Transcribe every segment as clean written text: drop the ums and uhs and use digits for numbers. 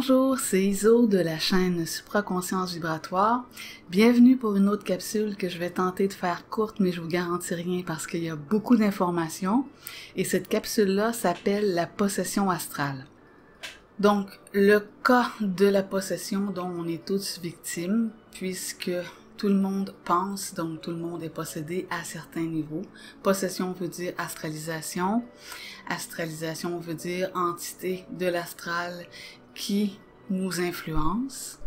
Bonjour, c'est Iso de la chaîne Supraconscience Vibratoire. Bienvenue pour une autre capsule que je vais tenter de faire courte, mais je vous garantis rien parce qu'il y a beaucoup d'informations. Et cette capsule-là s'appelle la possession astrale. Donc, le cas de la possession dont on est tous victimes, puisque tout le monde pense, donc tout le monde est possédé à certains niveaux. Possession veut dire astralisation. Astralisation veut dire entité de l'astral qui nous influence.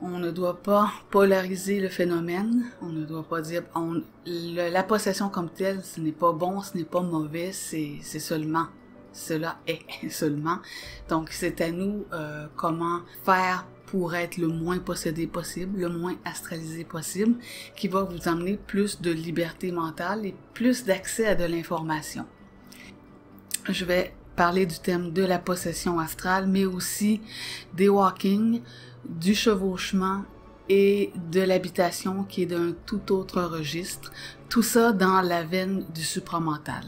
On ne doit pas polariser le phénomène. On ne doit pas dire la possession comme telle, ce n'est pas bon, ce n'est pas mauvais, c'est seulement. Cela est seulement. Donc, c'est à nous comment faire pour être le moins possédé possible, le moins astralisé possible, qui va vous amener plus de liberté mentale et plus d'accès à de l'information. Je vais parler du thème de la possession astrale, mais aussi des walkings, du chevauchement et de l'habitation qui est d'un tout autre registre. Tout ça dans la veine du supramental.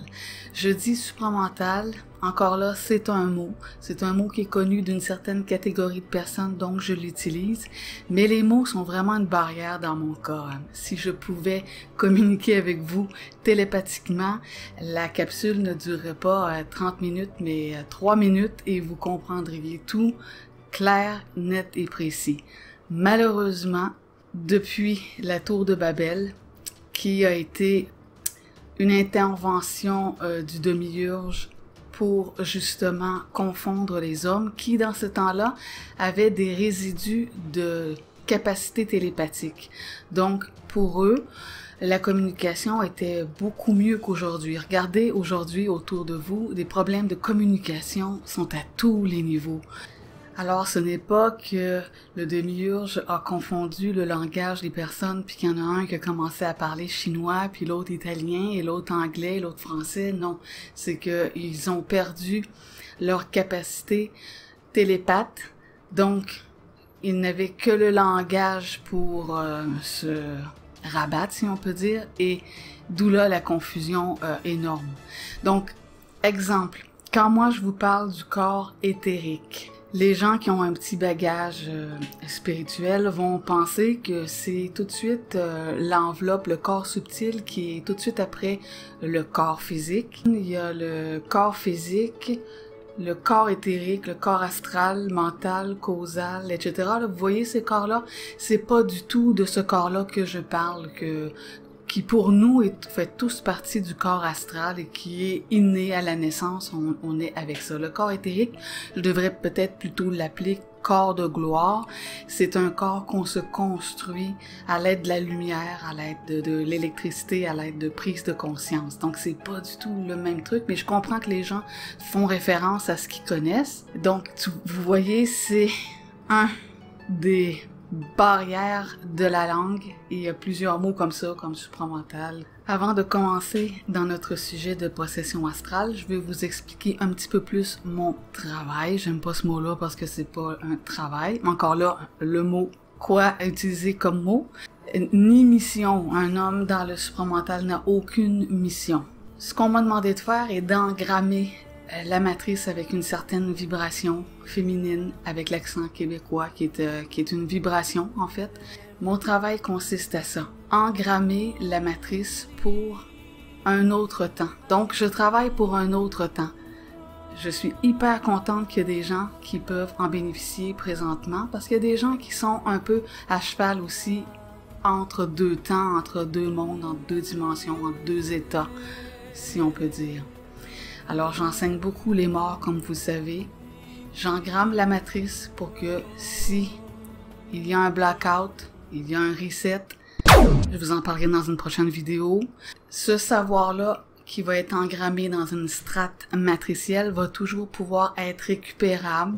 Je dis supramental, encore là, c'est un mot qui est connu d'une certaine catégorie de personnes, donc je l'utilise, mais les mots sont vraiment une barrière dans mon cas. Si je pouvais communiquer avec vous télépathiquement, la capsule ne durerait pas 30 minutes, mais 3 minutes et vous comprendriez tout clair, net et précis. Malheureusement, depuis la tour de Babel, qui a été une intervention du demi-urge pour justement confondre les hommes qui, dans ce temps-là, avaient des résidus de capacité télépathique. Donc, pour eux, la communication était beaucoup mieux qu'aujourd'hui. Regardez aujourd'hui autour de vous, des problèmes de communication sont à tous les niveaux. Alors, ce n'est pas que le demi-urge a confondu le langage des personnes, puis qu'il y en a un qui a commencé à parler chinois, puis l'autre italien, et l'autre anglais, et l'autre français. Non, c'est que ils ont perdu leur capacité télépathe. Donc, ils n'avaient que le langage pour se rabattre, si on peut dire, et d'où là la confusion énorme. Donc, exemple, quand moi je vous parle du corps éthérique, les gens qui ont un petit bagage spirituel vont penser que c'est tout de suite l'enveloppe, le corps subtil qui est tout de suite après le corps physique. Il y a le corps physique, le corps éthérique, le corps astral, mental, causal, etc. Là, vous voyez ces corps-là, c'est pas du tout de ce corps-là que je parle, qui pour nous fait tous partie du corps astral et qui est inné à la naissance, on est avec ça. Le corps éthérique, je devrais peut-être plutôt l'appeler corps de gloire. C'est un corps qu'on se construit à l'aide de la lumière, à l'aide de l'électricité, à l'aide de prise de conscience. Donc c'est pas du tout le même truc, mais je comprends que les gens font référence à ce qu'ils connaissent. Donc vous voyez, c'est un des barrière de la langue, et il y a plusieurs mots comme ça, comme supramental. Avant de commencer dans notre sujet de possession astrale, je vais vous expliquer un petit peu plus mon travail. J'aime pas ce mot-là parce que c'est pas un travail. Encore là, le mot quoi utiliser comme mot? Ni mission. Un homme dans le supramental n'a aucune mission. Ce qu'on m'a demandé de faire est d'engrammer la matrice avec une certaine vibration féminine, avec l'accent québécois, qui est une vibration, en fait. Mon travail consiste à ça. Engrammer la matrice pour un autre temps. Donc, je travaille pour un autre temps. Je suis hyper contente qu'il y ait des gens qui peuvent en bénéficier présentement, parce qu'il y a des gens qui sont un peu à cheval aussi entre deux temps, entre deux mondes, entre deux dimensions, entre deux états, si on peut dire. Alors, j'enseigne beaucoup les morts, comme vous savez. J'engramme la matrice pour que si il y a un blackout, il y a un reset, je vous en parlerai dans une prochaine vidéo. Ce savoir-là, qui va être engrammé dans une strate matricielle, va toujours pouvoir être récupérable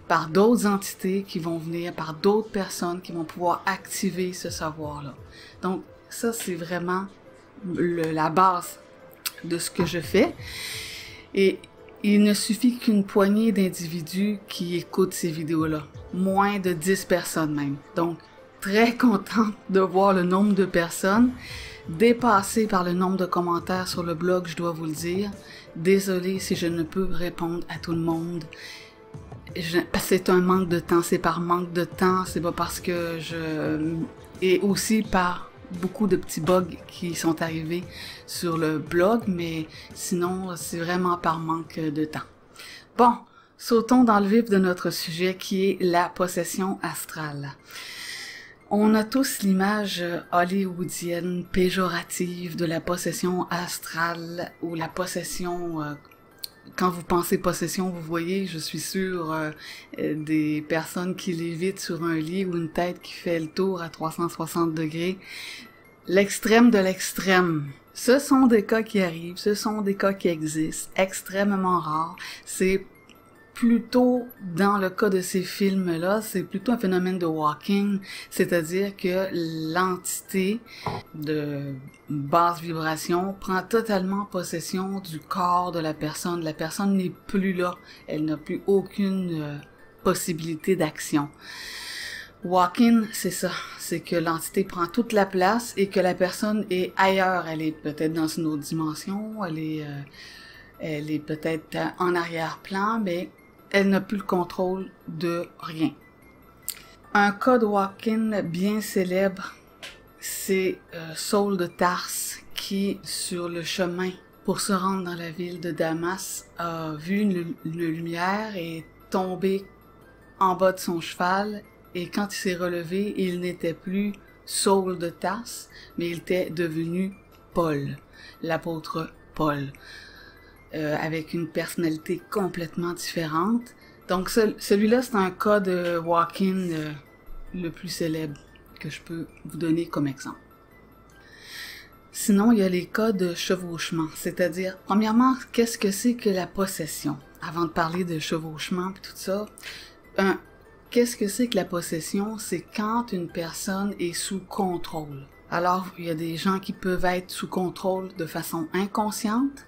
par d'autres entités qui vont venir, par d'autres personnes qui vont pouvoir activer ce savoir-là. Donc, ça, c'est vraiment la base de ce que je fais, et il ne suffit qu'une poignée d'individus qui écoutent ces vidéos-là, moins de 10 personnes même. Donc, très contente de voir le nombre de personnes, dépassée par le nombre de commentaires sur le blog, je dois vous le dire. Désolée si je ne peux répondre à tout le monde. C'est un manque de temps, c'est par manque de temps, c'est pas parce que et aussi par beaucoup de petits bugs qui sont arrivés sur le blog, mais sinon, c'est vraiment par manque de temps. Bon, sautons dans le vif de notre sujet qui est la possession astrale. On a tous l'image hollywoodienne péjorative de la possession astrale ou la possession... Quand vous pensez possession, vous voyez, je suis sûre, des personnes qui lévitent sur un lit ou une tête qui fait le tour à 360 degrés. L'extrême de l'extrême. Ce sont des cas qui arrivent, ce sont des cas qui existent, extrêmement rares. C'est plutôt, dans le cas de ces films-là, c'est plutôt un phénomène de walking, c'est-à-dire que l'entité de basse vibration prend totalement possession du corps de la personne. La personne n'est plus là, elle n'a plus aucune possibilité d'action. Walking, c'est ça, c'est que l'entité prend toute la place et que la personne est ailleurs. Elle est peut-être dans une autre dimension, elle est peut-être en arrière-plan, mais elle n'a plus le contrôle de rien. Un cas de walk-in bien célèbre, c'est Saul de Tarse qui, sur le chemin pour se rendre dans la ville de Damas, a vu une lumière et est tombé en bas de son cheval. Et quand il s'est relevé, il n'était plus Saul de Tarse, mais il était devenu Paul, l'apôtre Paul. Avec une personnalité complètement différente. Donc celui-là, c'est un cas de walk-in le plus célèbre que je peux vous donner comme exemple. Sinon, il y a les cas de chevauchement, c'est-à-dire, premièrement, qu'est-ce que c'est que la possession? Avant de parler de chevauchement et tout ça, qu'est-ce que c'est que la possession? C'est quand une personne est sous contrôle. Alors, il y a des gens qui peuvent être sous contrôle de façon inconsciente.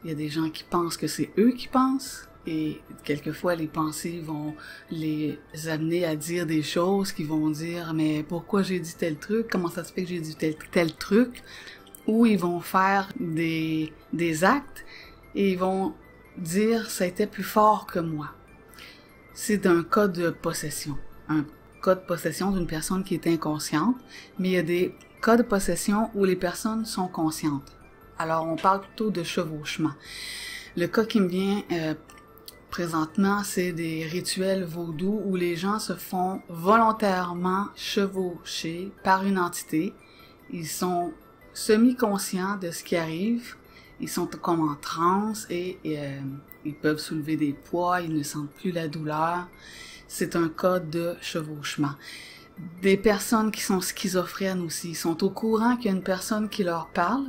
Il y a des gens qui pensent que c'est eux qui pensent, et quelquefois les pensées vont les amener à dire des choses qui vont dire « mais pourquoi j'ai dit tel truc? Comment ça se fait que j'ai dit tel truc? » Ou ils vont faire des actes et ils vont dire « ça a été plus fort que moi ». C'est un cas de possession, un cas de possession d'une personne qui est inconsciente, mais il y a des cas de possession où les personnes sont conscientes. Alors, on parle plutôt de chevauchement. Le cas qui me vient présentement, c'est des rituels vaudous où les gens se font volontairement chevaucher par une entité. Ils sont semi-conscients de ce qui arrive. Ils sont comme en transe et ils peuvent soulever des poids, ils ne sentent plus la douleur. C'est un cas de chevauchement. Des personnes qui sont schizophrènes aussi, sont au courant qu'il y a une personne qui leur parle,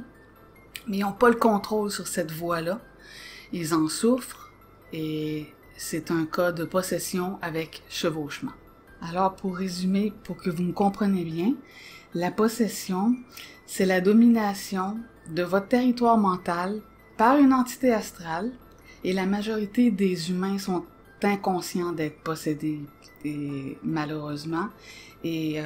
mais ils n'ont pas le contrôle sur cette voix-là. Ils en souffrent et c'est un cas de possession avec chevauchement. Alors, pour résumer, pour que vous me compreniez bien, la possession, c'est la domination de votre territoire mental par une entité astrale et la majorité des humains sont inconscients d'être possédés, et malheureusement. Et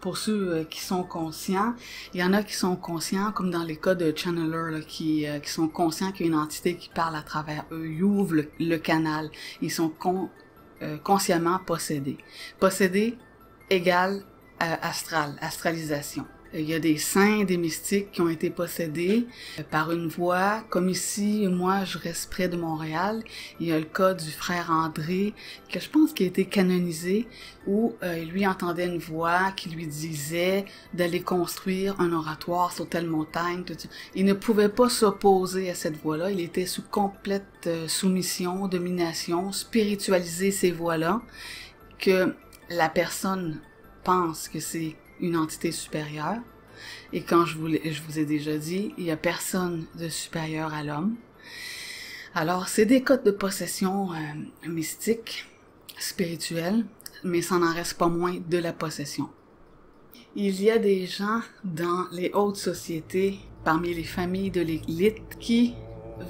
pour ceux qui sont conscients, il y en a qui sont conscients, comme dans les cas de channelers, là, qui sont conscients qu'il y a une entité qui parle à travers eux. Ils ouvrent le canal. Ils sont consciemment possédés. Possédés égale astral, astralisation. Il y a des saints, des mystiques qui ont été possédés par une voix. Comme ici, moi, je reste près de Montréal. Il y a le cas du frère André, que je pense qui a été canonisé, où lui entendait une voix qui lui disait d'aller construire un oratoire sur telle montagne. Tout ça. Il ne pouvait pas s'opposer à cette voix-là. Il était sous complète soumission, domination, spiritualiser ces voix-là, que la personne pense que c'est une entité supérieure. Et quand je vous ai déjà dit, il n'y a personne de supérieur à l'homme. Alors, c'est des cas de possession mystique, spirituelle, mais ça n'en reste pas moins de la possession. Il y a des gens dans les hautes sociétés, parmi les familles de l'élite, qui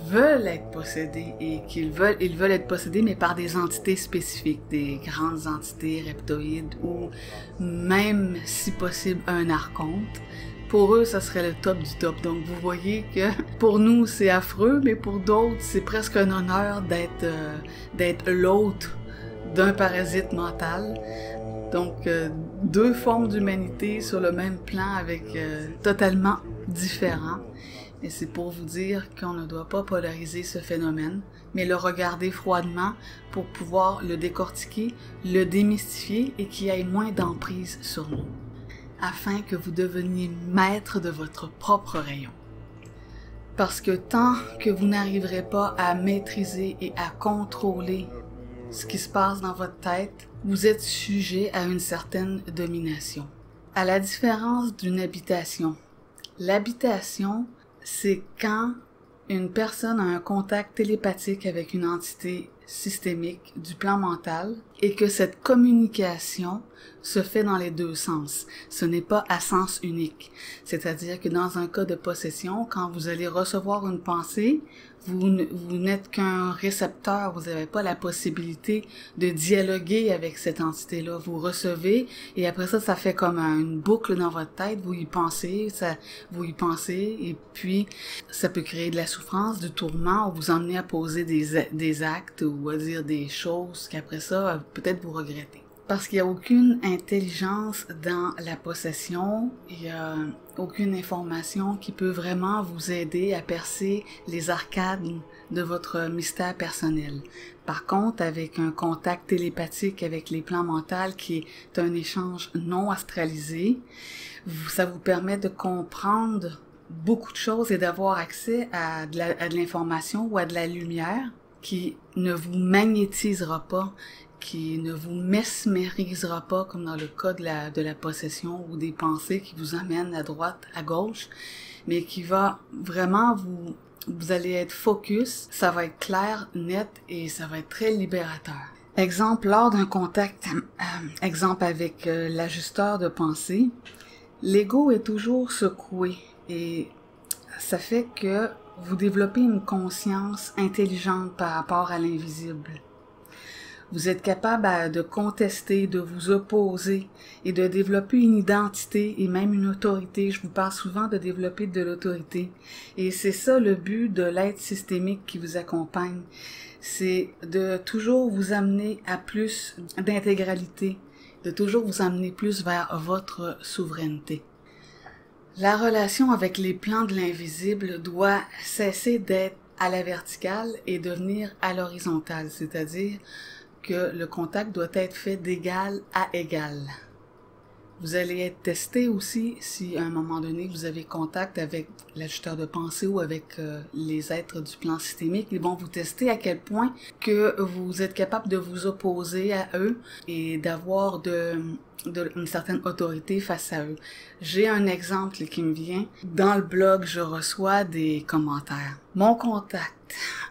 veulent être possédés et ils veulent être possédés mais par des entités spécifiques, des grandes entités reptoïdes ou même si possible un archonte. Pour eux, ça serait le top du top. Donc vous voyez que pour nous c'est affreux, mais pour d'autres c'est presque un honneur d'être l'hôte d'un parasite mental. Donc, deux formes d'humanité sur le même plan avec totalement différents. Et c'est pour vous dire qu'on ne doit pas polariser ce phénomène, mais le regarder froidement pour pouvoir le décortiquer, le démystifier et qu'il y ait moins d'emprise sur nous, afin que vous deveniez maître de votre propre rayon. Parce que tant que vous n'arriverez pas à maîtriser et à contrôler ce qui se passe dans votre tête, vous êtes sujet à une certaine domination. À la différence d'une habitation, l'habitation, c'est quand une personne a un contact télépathique avec une entité systémique du plan mental et que cette communication se fait dans les deux sens. Ce n'est pas à sens unique. C'est-à-dire que dans un cas de possession, quand vous allez recevoir une pensée, vous n'êtes qu'un récepteur, vous n'avez pas la possibilité de dialoguer avec cette entité-là. Vous recevez et après ça, ça fait comme une boucle dans votre tête, vous y pensez et puis ça peut créer de la souffrance, du tourment ou vous emmener à poser des actes ou à dire des choses qu'après ça, peut-être vous regrettez. Parce qu'il n'y a aucune intelligence dans la possession, il n'y a aucune information qui peut vraiment vous aider à percer les arcades de votre mystère personnel. Par contre, avec un contact télépathique avec les plans mentaux qui est un échange non astralisé, ça vous permet de comprendre beaucoup de choses et d'avoir accès à de l'information ou à de la lumière qui ne vous magnétisera pas, qui ne vous mesmérisera pas comme dans le cas de la possession ou des pensées qui vous amènent à droite, à gauche, mais qui va vraiment vous allez être focus, ça va être clair, net et ça va être très libérateur. Exemple, lors d'un contact, exemple avec l'ajusteur de pensée, l'ego est toujours secoué et ça fait que vous développez une conscience intelligente par rapport à l'invisible. Vous êtes capable de contester, de vous opposer et de développer une identité et même une autorité. Je vous parle souvent de développer de l'autorité. Et c'est ça le but de l'aide systémique qui vous accompagne. C'est de toujours vous amener à plus d'intégralité, de toujours vous amener plus vers votre souveraineté. La relation avec les plans de l'invisible doit cesser d'être à la verticale et devenir à l'horizontale, c'est-à-dire que le contact doit être fait d'égal à égal. Vous allez être testé aussi si à un moment donné vous avez contact avec l'ajusteur de pensée ou avec les êtres du plan systémique. Ils vont vous tester à quel point que vous êtes capable de vous opposer à eux et d'avoir une certaine autorité face à eux. J'ai un exemple qui me vient. Dans le blog, je reçois des commentaires. Mon contact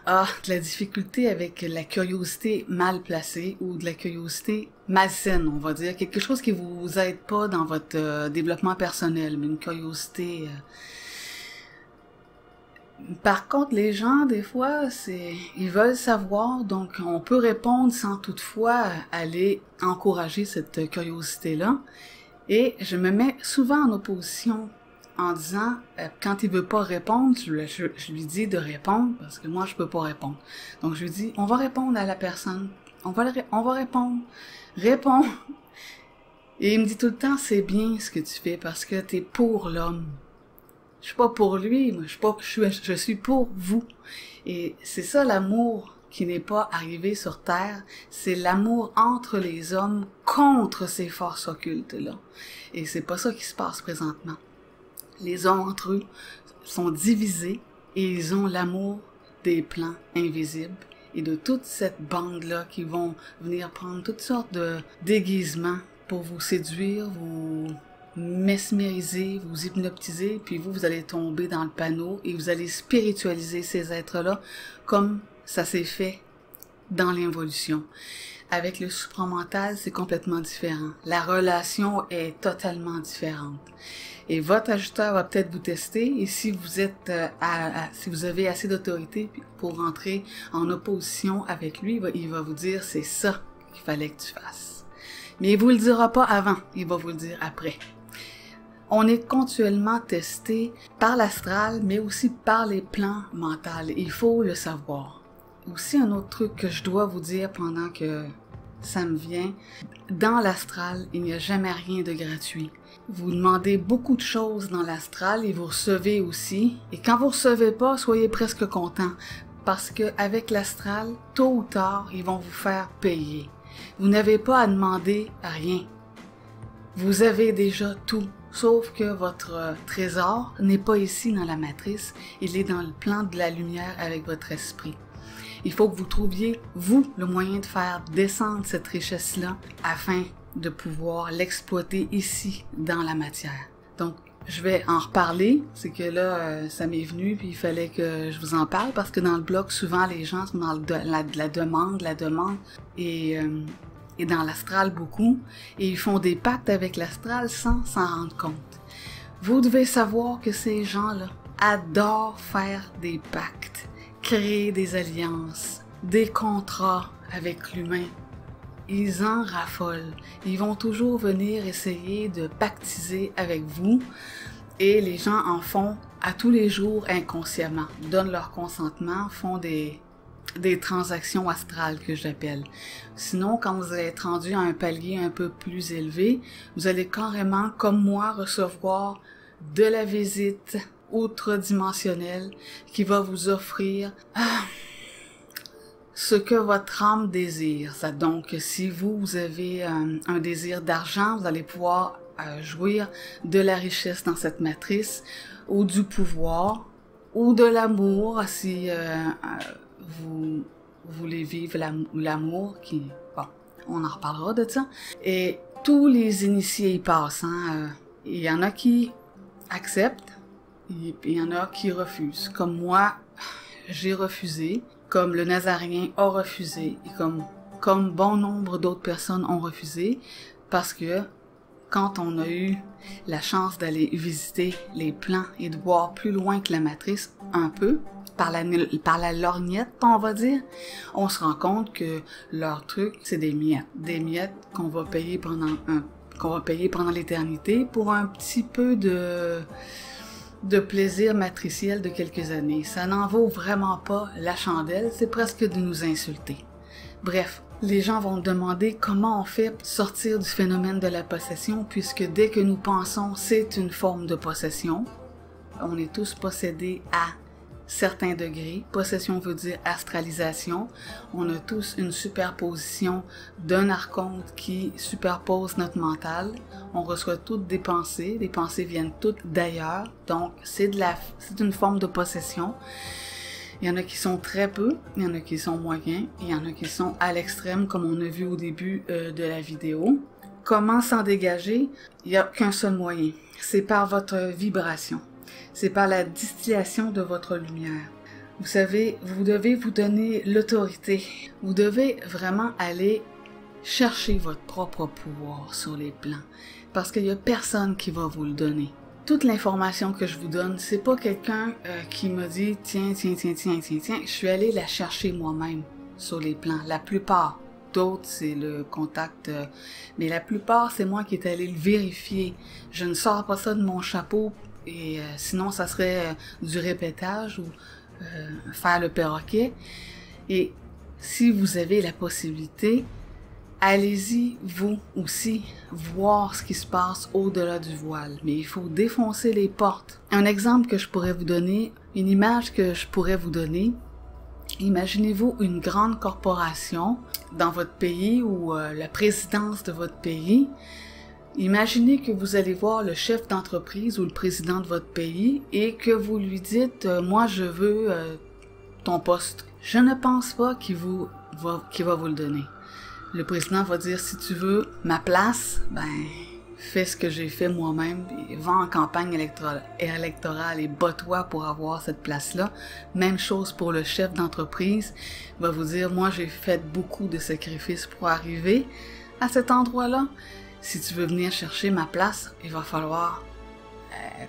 a de la difficulté avec la curiosité mal placée ou de la curiosité malsaine, on va dire. Quelque chose qui vous aide pas dans votre développement personnel, mais une curiosité... Par contre, les gens, des fois, ils veulent savoir, donc on peut répondre sans toutefois aller encourager cette curiosité-là. Et je me mets souvent en opposition en disant, quand il veut pas répondre, je lui dis de répondre, parce que moi, je peux pas répondre. Donc, je lui dis, on va répondre à la personne. On va répondre. Réponds. Et il me dit tout le temps, c'est bien ce que tu fais, parce que t'es pour l'homme. Je suis pas pour lui, moi, je suis pour vous. Et c'est ça l'amour qui n'est pas arrivé sur Terre, c'est l'amour entre les hommes contre ces forces occultes-là. Et c'est pas ça qui se passe présentement. Les hommes entre eux sont divisés et ils ont l'amour des plans invisibles et de toute cette bande-là qui vont venir prendre toutes sortes de déguisements pour vous séduire, vous mesmériser, vous hypnotiser, puis vous allez tomber dans le panneau et vous allez spiritualiser ces êtres-là comme ça s'est fait dans l'involution. Avec le supramental, c'est complètement différent. La relation est totalement différente. Et votre ajusteur va peut-être vous tester et si vous êtes si vous avez assez d'autorité pour rentrer en opposition avec lui, il va vous dire c'est ça qu'il fallait que tu fasses. Mais il vous le dira pas avant, il va vous le dire après. On est continuellement testé par l'astral, mais aussi par les plans mentaux. Il faut le savoir. Aussi, un autre truc que je dois vous dire pendant que ça me vient. Dans l'astral, il n'y a jamais rien de gratuit. Vous demandez beaucoup de choses dans l'astral et vous recevez aussi. Et quand vous recevez pas, soyez presque content. Parce que avec l'astral, tôt ou tard, ils vont vous faire payer. Vous n'avez pas à demander rien. Vous avez déjà tout. Sauf que votre trésor n'est pas ici dans la matrice. Il est dans le plan de la lumière avec votre esprit. Il faut que vous trouviez, vous, le moyen de faire descendre cette richesse-là afin de pouvoir l'exploiter ici, dans la matière. Donc, je vais en reparler. C'est que là, ça m'est venu, puis il fallait que je vous en parle, parce que dans le blog, souvent, les gens sont dans la demande, et dans l'astral beaucoup, et ils font des pactes avec l'astral sans s'en rendre compte. Vous devez savoir que ces gens-là adorent faire des pactes, créer des alliances, des contrats avec l'humain. Ils en raffolent. Ils vont toujours venir essayer de pactiser avec vous et les gens en font à tous les jours inconsciemment, donnent leur consentement, font des transactions astrales que j'appelle. Sinon, quand vous allez être rendu à un palier un peu plus élevé, vous allez carrément, comme moi, recevoir de la visite outre-dimensionnelle qui va vous offrir ce que votre âme désire. Donc, si vous avez un désir d'argent, vous allez pouvoir jouir de la richesse dans cette matrice, ou du pouvoir, ou de l'amour, si vous voulez vivre l'amour, qui, bon, on en reparlera de ça. Et tous les initiés y passent, il y en a qui acceptent, il y en a qui refusent. Comme moi, j'ai refusé, comme le Nazarien a refusé, et comme bon nombre d'autres personnes ont refusé, parce que quand on a eu la chance d'aller visiter les plans et de voir plus loin que la matrice, un peu, par la lorgnette, on va dire, on se rend compte que leur truc, c'est des miettes qu'on va payer pendant l'éternité pour un petit peu de plaisir matriciel de quelques années. Ça n'en vaut vraiment pas la chandelle, c'est presque de nous insulter. Bref, les gens vont demander comment on fait pour sortir du phénomène de la possession, puisque dès que nous pensons, c'est une forme de possession. On est tous possédés à certains degrés. Possession veut dire astralisation. On a tous une superposition d'un archonte qui superpose notre mental. On reçoit toutes des pensées. Les pensées viennent toutes d'ailleurs. Donc, c'est une forme de possession. Il y en a qui sont très peu, il y en a qui sont moyens, il y en a qui sont à l'extrême, comme on a vu au début de la vidéo. Comment s'en dégager? Il n'y a qu'un seul moyen. C'est par votre vibration. C'est par la distillation de votre lumière. Vous savez, vous devez vous donner l'autorité. Vous devez vraiment aller chercher votre propre pouvoir sur les plans. Parce qu'il n'y a personne qui va vous le donner. Toute l'information que je vous donne, c'est pas quelqu'un qui m'a dit tiens, je suis allé la chercher moi-même sur les plans. La plupart, d'autres c'est le contact, mais la plupart c'est moi qui est allé le vérifier. Je ne sors pas ça de mon chapeau et sinon ça serait du répétage ou faire le perroquet. Et si vous avez la possibilité, allez-y, vous aussi, voir ce qui se passe au-delà du voile. Mais il faut défoncer les portes. Un exemple que je pourrais vous donner, une image que je pourrais vous donner, imaginez-vous une grande corporation dans votre pays ou la présidence de votre pays. Imaginez que vous allez voir le chef d'entreprise ou le président de votre pays et que vous lui dites « Moi, je veux ton poste ». Je ne pense pas qu'il va vous le donner. Le président va dire, si tu veux ma place, ben, fais ce que j'ai fait moi-même, va en campagne électorale et bats-toi pour avoir cette place-là. Même chose pour le chef d'entreprise, il va vous dire, moi j'ai fait beaucoup de sacrifices pour arriver à cet endroit-là. Si tu veux venir chercher ma place, il va falloir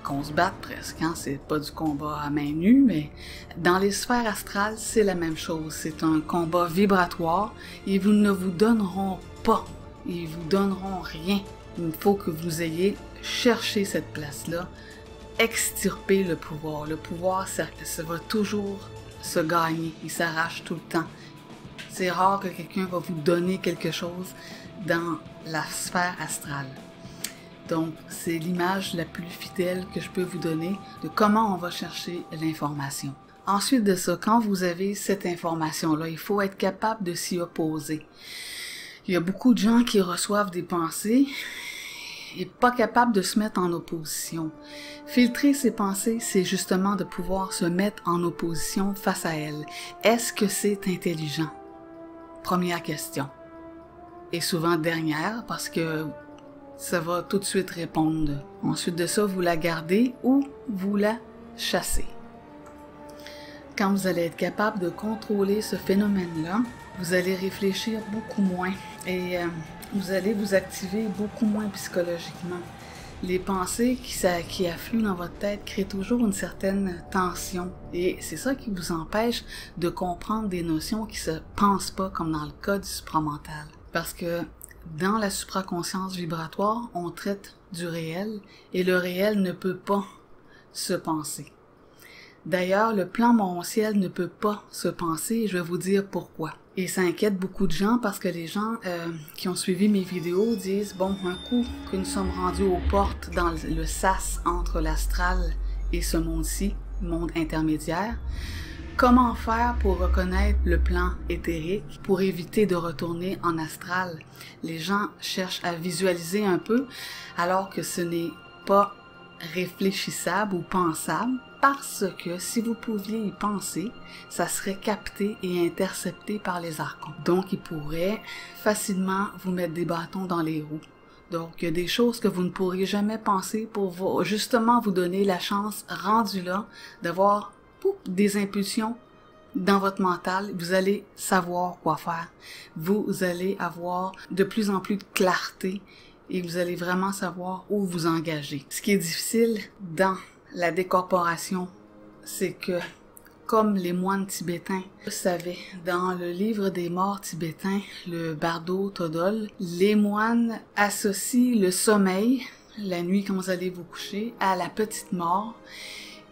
qu'on se batte presque, hein? C'est pas du combat à main nue, mais dans les sphères astrales, c'est la même chose. C'est un combat vibratoire et vous ne vous donneront pas, ils vous donneront rien. Il faut que vous ayez cherché cette place-là, extirper le pouvoir. Le pouvoir, ça va toujours se gagner, il s'arrache tout le temps. C'est rare que quelqu'un va vous donner quelque chose dans la sphère astrale. Donc, c'est l'image la plus fidèle que je peux vous donner de comment on va chercher l'information. Ensuite de ça, quand vous avez cette information-là, il faut être capable de s'y opposer. Il y a beaucoup de gens qui reçoivent des pensées et pas capables de se mettre en opposition. Filtrer ces pensées, c'est justement de pouvoir se mettre en opposition face à elles. Est-ce que c'est intelligent? Première question. Et souvent dernière, parce que ça va tout de suite répondre. Ensuite de ça, vous la gardez ou vous la chassez. Quand vous allez être capable de contrôler ce phénomène-là, vous allez réfléchir beaucoup moins et vous allez vous activer beaucoup moins psychologiquement. Les pensées qui affluent dans votre tête créent toujours une certaine tension et c'est ça qui vous empêche de comprendre des notions qui se pensent pas comme dans le cas du supramental. Parce que dans la supraconscience vibratoire, on traite du réel et le réel ne peut pas se penser. D'ailleurs, le plan Montciel ne peut pas se penser et je vais vous dire pourquoi. Et ça inquiète beaucoup de gens parce que les gens qui ont suivi mes vidéos disent « Bon, un coup que nous sommes rendus aux portes dans le sas entre l'astral et ce monde-ci, monde intermédiaire, comment faire pour reconnaître le plan éthérique, pour éviter de retourner en astral? » Les gens cherchent à visualiser un peu alors que ce n'est pas réfléchissable ou pensable. Parce que si vous pouviez y penser, ça serait capté et intercepté par les archons. Donc, ils pourraient facilement vous mettre des bâtons dans les roues. Donc, il y a des choses que vous ne pourriez jamais penser pour justement vous donner la chance, rendue là, d'avoir des impulsions dans votre mental. Vous allez savoir quoi faire. Vous allez avoir de plus en plus de clarté et vous allez vraiment savoir où vous engager. Ce qui est difficile dans la décorporation, c'est que, comme les moines tibétains, vous savez, dans le livre des morts tibétains, le Bardo Thodol, les moines associent le sommeil, la nuit quand vous allez vous coucher, à la petite mort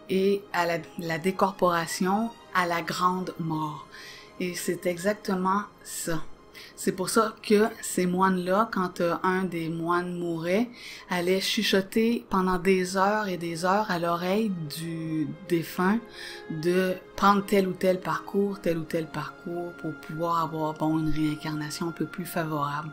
et à la décorporation, à la grande mort. Et c'est exactement ça. C'est pour ça que ces moines-là, quand un des moines mourait, allaient chuchoter pendant des heures et des heures à l'oreille du défunt de prendre tel ou tel parcours pour pouvoir avoir une réincarnation un peu plus favorable.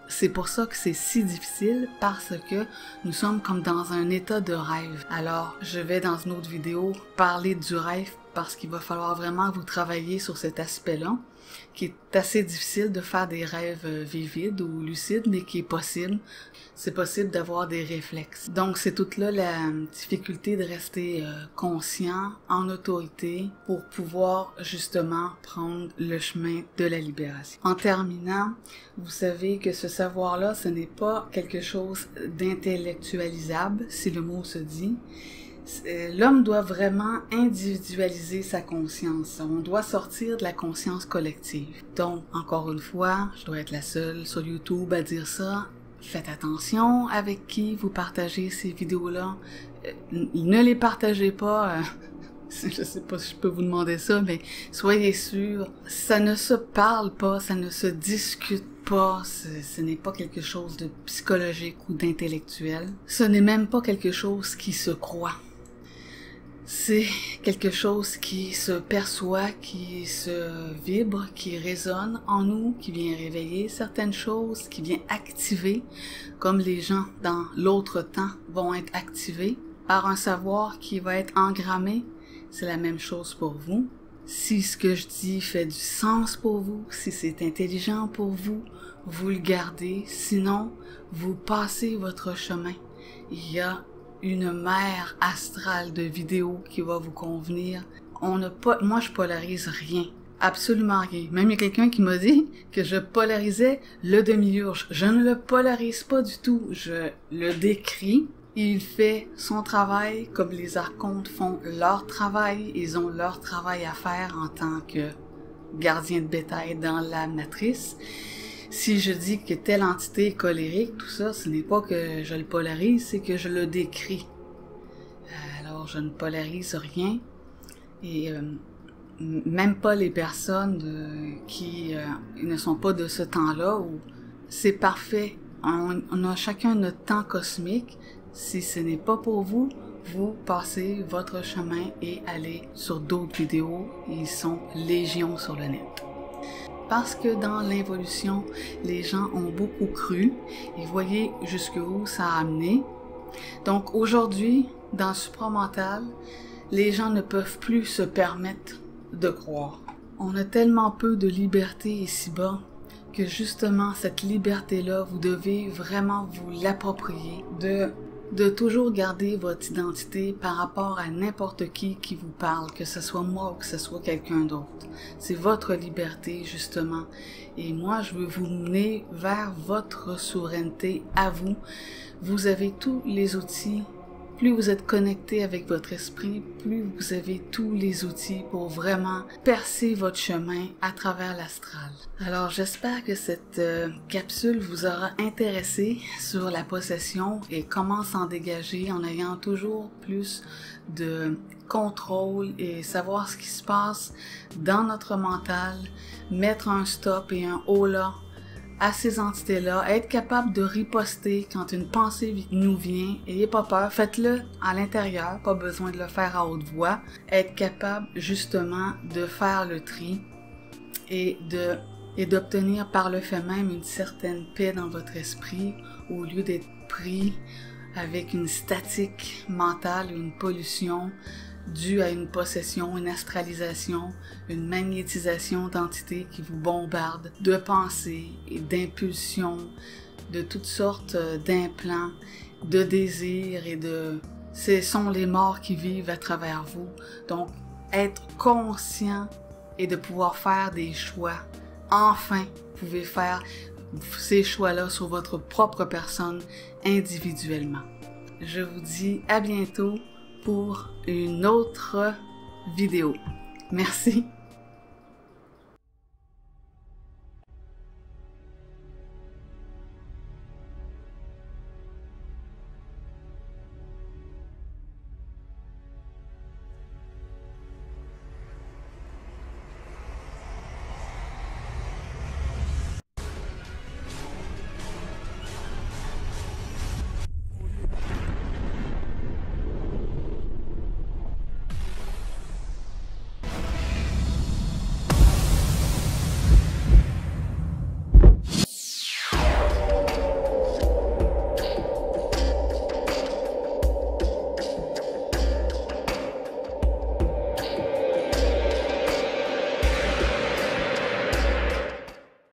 C'est pour ça que c'est si difficile, parce que nous sommes comme dans un état de rêve. Alors, je vais dans une autre vidéo parler du rêve parce qu'il va falloir vraiment que vous travailliez sur cet aspect-là, qui est assez difficile de faire des rêves vivides ou lucides, mais qui est possible. C'est possible d'avoir des réflexes. Donc, c'est toute là la difficulté de rester conscient, en autorité, pour pouvoir justement prendre le chemin de la libération. En terminant, vous savez que ce savoir-là, ce n'est pas quelque chose d'intellectualisable, si le mot se dit. L'homme doit vraiment individualiser sa conscience. On doit sortir de la conscience collective. Donc, encore une fois, je dois être la seule sur YouTube à dire ça. Faites attention avec qui vous partagez ces vidéos-là. Ne les partagez pas. Je sais pas si je peux vous demander ça, mais soyez sûrs, ça ne se parle pas, ça ne se discute pas, ce n'est pas quelque chose de psychologique ou d'intellectuel. Ce n'est même pas quelque chose qui se croit. C'est quelque chose qui se perçoit, qui se vibre, qui résonne en nous, qui vient réveiller certaines choses, qui vient activer, comme les gens dans l'autre temps vont être activés par un savoir qui va être engrammé. C'est la même chose pour vous. Si ce que je dis fait du sens pour vous, si c'est intelligent pour vous, vous le gardez. Sinon, vous passez votre chemin. Il y a une mer astrale de vidéos qui va vous convenir. Moi, je polarise rien. Absolument rien. Même il y a quelqu'un qui m'a dit que je polarisais le demi-urge. Je ne le polarise pas du tout. Je le décris. Il fait son travail comme les archontes font leur travail. Ils ont leur travail à faire en tant que gardiens de bétail dans la matrice. Si je dis que telle entité est colérique, tout ça, ce n'est pas que je le polarise, c'est que je le décris. Alors, je ne polarise rien. Et même pas les personnes qui ne sont pas de ce temps-là, où c'est parfait. On a chacun notre temps cosmique. Si ce n'est pas pour vous, vous passez votre chemin et allez sur d'autres vidéos. Ils sont légion sur le net. Parce que dans l'involution, les gens ont beaucoup cru et voyez jusqu'où ça a amené. Donc aujourd'hui, dans le supramental, les gens ne peuvent plus se permettre de croire. On a tellement peu de liberté ici-bas que justement cette liberté-là, vous devez vraiment vous l'approprier, de toujours garder votre identité par rapport à n'importe qui vous parle, que ce soit moi ou que ce soit quelqu'un d'autre. C'est votre liberté, justement. Et moi, je veux vous mener vers votre souveraineté à vous. Vous avez tous les outils. Plus vous êtes connecté avec votre esprit, plus vous avez tous les outils pour vraiment percer votre chemin à travers l'astral. Alors j'espère que cette capsule vous aura intéressé sur la possession et comment s'en dégager en ayant toujours plus de contrôle et savoir ce qui se passe dans notre mental, mettre un stop et un holà à ces entités-là, être capable de riposter quand une pensée nous vient. Ayez pas peur, faites-le à l'intérieur, pas besoin de le faire à haute voix. Être capable justement de faire le tri et d'obtenir par le fait même une certaine paix dans votre esprit au lieu d'être pris avec une statique mentale, une pollution due à une possession, une astralisation, une magnétisation d'entités qui vous bombardent de pensées et d'impulsions, de toutes sortes d'implants, de désirs et ce sont les morts qui vivent à travers vous. Donc, être conscient et de pouvoir faire des choix. Enfin, vous pouvez faire ces choix-là sur votre propre personne individuellement. Je vous dis à bientôt pour une autre vidéo. Merci.